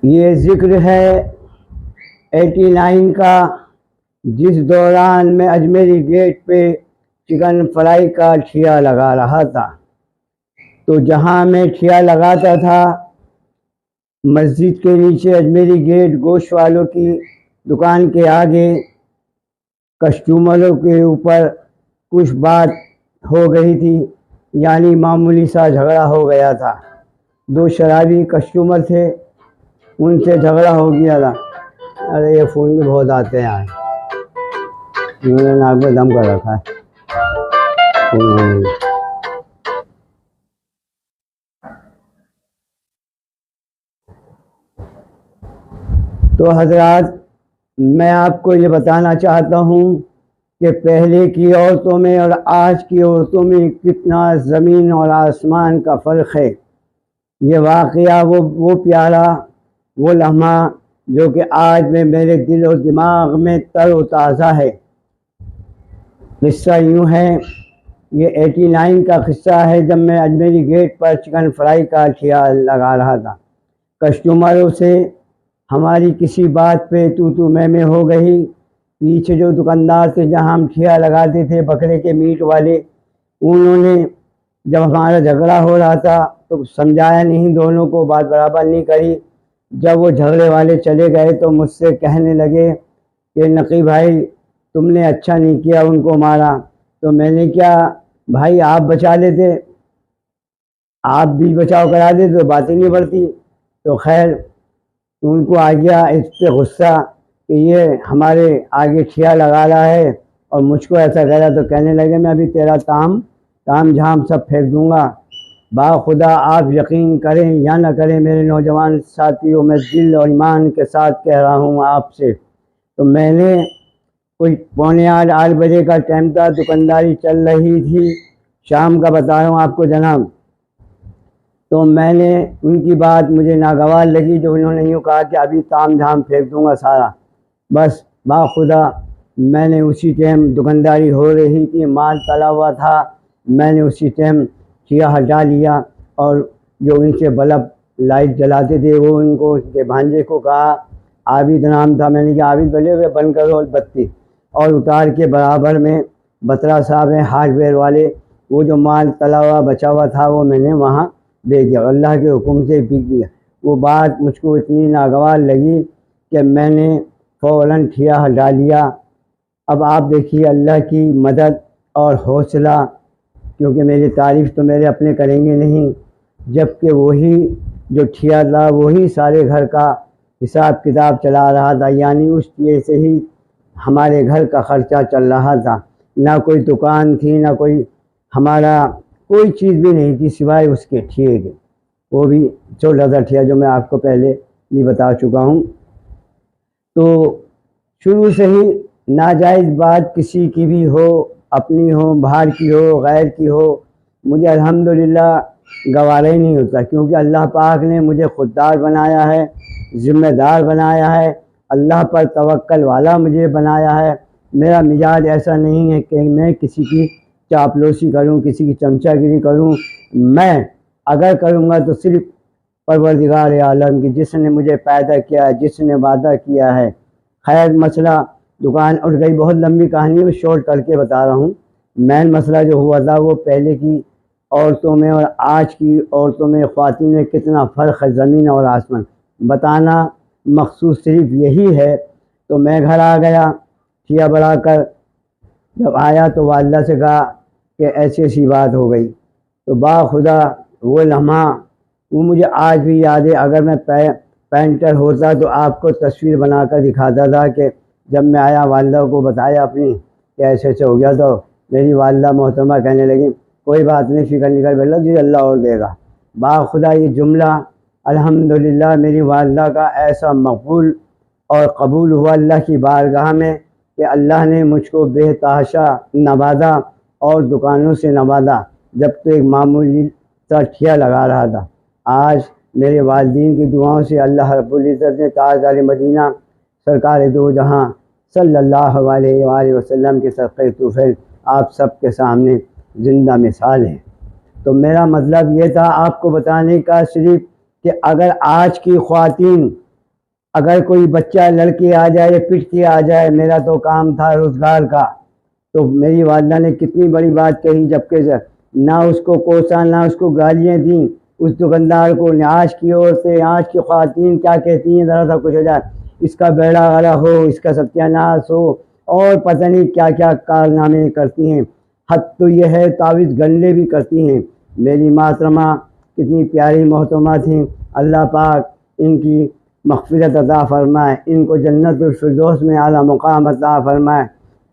یہ ذکر ہے 89 کا، جس دوران میں اجمیری گیٹ پہ چکن فرائی کا ٹھیا لگا رہا تھا۔ تو جہاں میں ٹھیا لگاتا تھا مسجد کے نیچے اجمیری گیٹ گوشت والوں کی دکان کے آگے، کسٹمروں کے اوپر کچھ بات ہو گئی تھی، یعنی معمولی سا جھگڑا ہو گیا تھا۔ دو شرابی کسٹمر تھے، ان سے جھگڑا ہو گیا تھا۔ ارے یہ فون میں بہت آتے ہیں، انہوں نے ناک میں دم کر رکھا ہے۔ تو حضرات، میں آپ کو یہ بتانا چاہتا ہوں کہ پہلے کی عورتوں میں اور آج کی عورتوں میں کتنا زمین اور آسمان کا فرق ہے۔ یہ واقعہ وہ پیارا، وہ لمحہ جو کہ آج میں میرے دل و دماغ میں تر و تازہ ہے۔ قصہ یوں ہے، یہ 89 کا قصہ ہے، جب میں اجمیری گیٹ پر چکن فرائی کا ٹھیا لگا رہا تھا۔ کسٹمروں سے ہماری کسی بات پہ تو میں ہو گئی۔ پیچھے جو دکاندار تھے جہاں ہم ٹھیا لگاتے تھے بکرے کے میٹ والے، انہوں نے جب ہمارا جھگڑا ہو رہا تھا تو سمجھایا نہیں، دونوں کو بات برابر نہیں کری۔ جب وہ جھگڑے والے چلے گئے تو مجھ سے کہنے لگے کہ نقی بھائی تم نے اچھا نہیں کیا، ان کو مارا۔ تو میں نے کیا بھائی، آپ بچا لیتے، آپ بھی بچاؤ کرا دیتے تو باتیں نہیں بڑھتی۔ تو خیر ان کو آ گیا اس پہ غصہ کہ یہ ہمارے آگے ٹھیا لگا رہا ہے اور مجھ کو ایسا کہہ رہا، تو کہنے لگے میں ابھی تیرا تام جھام سب پھینک دوں گا۔ با خدا آپ یقین کریں یا نہ کریں میرے نوجوان ساتھیوں، میں دل اور ایمان کے ساتھ کہہ رہا ہوں آپ سے، تو میں نے کوئی 7:45 بجے کا ٹائم تھا، دکانداری چل رہی تھی، شام کا بتا رہا ہوں آپ کو جناب۔ تو میں نے ان کی بات مجھے ناگوار لگی جو انہوں نے یوں کہا کہ ابھی تام جھام پھینک دوں گا سارا۔ بس با خدا میں نے اسی ٹائم، دکانداری ہو رہی تھی، مال تلا ہوا تھا، میں نے اسی ٹائم ٹھیا ہٹا لیا، اور جو ان سے بلب لائٹ جلاتے تھے وہ ان کو، ان کے بھانجے کو کہا، عابد نام تھا، میں نے کہا عابد بلے ہوئے بند کرو بتی، اور اتار کے برابر میں بترا صاحب ہیں ہارڈ ویئر والے، وہ جو مال تلا ہوا بچا ہوا تھا وہ میں نے وہاں بھیج دیا، اللہ کے حکم سے بک دیا۔ وہ بات مجھ کو اتنی ناگوار لگی کہ میں نے فوراً ٹھیا ہٹا لیا۔ اب آپ دیکھیے اللہ کی مدد اور حوصلہ، کیونکہ میری تعریف تو میرے اپنے کریں گے نہیں، جبکہ وہی جو ٹھیا تھا وہی سارے گھر کا حساب کتاب چلا رہا تھا، یعنی اس ٹھیے سے ہی ہمارے گھر کا خرچہ چل رہا تھا۔ نہ کوئی دکان تھی، نہ کوئی ہمارا کوئی چیز بھی نہیں تھی سوائے اس کے ٹھیے کے، وہ بھی چھوٹا سا ٹھیا جو میں آپ کو پہلے بھی بتا چکا ہوں۔ تو شروع سے ہی ناجائز بات کسی کی بھی ہو، اپنی ہو، باہر کی ہو، غیر کی ہو، مجھے الحمدللہ گوارا ہی نہیں ہوتا، کیونکہ اللہ پاک نے مجھے خوددار بنایا ہے، ذمہ دار بنایا ہے، اللہ پر توکل والا مجھے بنایا ہے۔ میرا مزاج ایسا نہیں ہے کہ میں کسی کی چاپلوسی کروں، کسی کی چمچہ گیری کروں۔ میں اگر کروں گا تو صرف پروردگار عالم کی، جس نے مجھے پیدا کیا ہے، جس نے وعدہ کیا ہے۔ خیر مسئلہ دکان اٹھ گئی، بہت لمبی کہانی ہے، شارٹ کر کے بتا رہا ہوں۔ مین مسئلہ جو ہوا تھا وہ پہلے کی عورتوں میں اور آج کی عورتوں میں، خواتین میں کتنا فرق ہے، زمین اور آسمان، بتانا مخصوص صرف یہی ہے۔ تو میں گھر آ گیا ٹھیا بڑھا کر، جب آیا تو والدہ سے کہا کہ ایسی ایسی بات ہو گئی۔ تو با خدا وہ لمحہ وہ مجھے آج بھی یاد ہے، اگر میں پینٹر ہوتا تو آپ کو تصویر بنا کر دکھاتا تھا کہ جب میں آیا والدہ کو بتایا اپنی کہ ایسے ایسے ہو گیا، تو میری والدہ محترمہ کہنے لگی کوئی بات نہیں، فکر نہیں کر بیٹا جی، اللہ اور دے گا۔ با خدا یہ جملہ الحمدللہ میری والدہ کا ایسا مقبول اور قبول ہوا اللہ کی بارگاہ میں کہ اللہ نے مجھ کو بے تحاشا نوازا اور دکانوں سے نوازا، جب تو ایک معمولی سا ٹھیا لگا رہا تھا۔ آج میرے والدین کی دعاؤں سے اللہ رب العزت نے تاجدار مدینہ سرکار دو جہاں صلی اللہ علیہ وآلہ وسلم کے صدقے طفیل آپ سب کے سامنے زندہ مثال ہیں۔ تو میرا مطلب یہ تھا آپ کو بتانے کا صرف کہ اگر آج کی خواتین اگر کوئی بچہ لڑکی آ جائے پٹ کے آ جائے، میرا تو کام تھا روزگار کا، تو میری والدہ نے کتنی بڑی بات کہی، جبکہ نہ اس کو کوسا نہ اس کو گالیاں دیں، اس دکاندار کو آج کی اور سے آج کی خواتین کیا کہتی ہیں، ذرا سا کچھ ہو جائے اس کا بیڑا غرق ہو، اس کا ستیاناش ہو، اور پتہ نہیں کیا کیا کارنامے کرتی ہیں۔ حد تو یہ ہے تعویذ گننے بھی کرتی ہیں۔ میری محترمہ کتنی پیاری محترمہ تھیں، اللہ پاک ان کی مغفرت عطا فرمائے، ان کو جنت الفردوس میں اعلیٰ مقام عطا فرمائے۔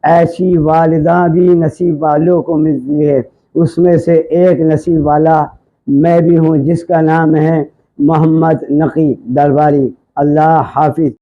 ایسی والدہ بھی نصیب والوں کو ملتی ہے، اس میں سے ایک نصیب والا میں بھی ہوں، جس کا نام ہے محمد نقی درباری۔ اللہ حافظ۔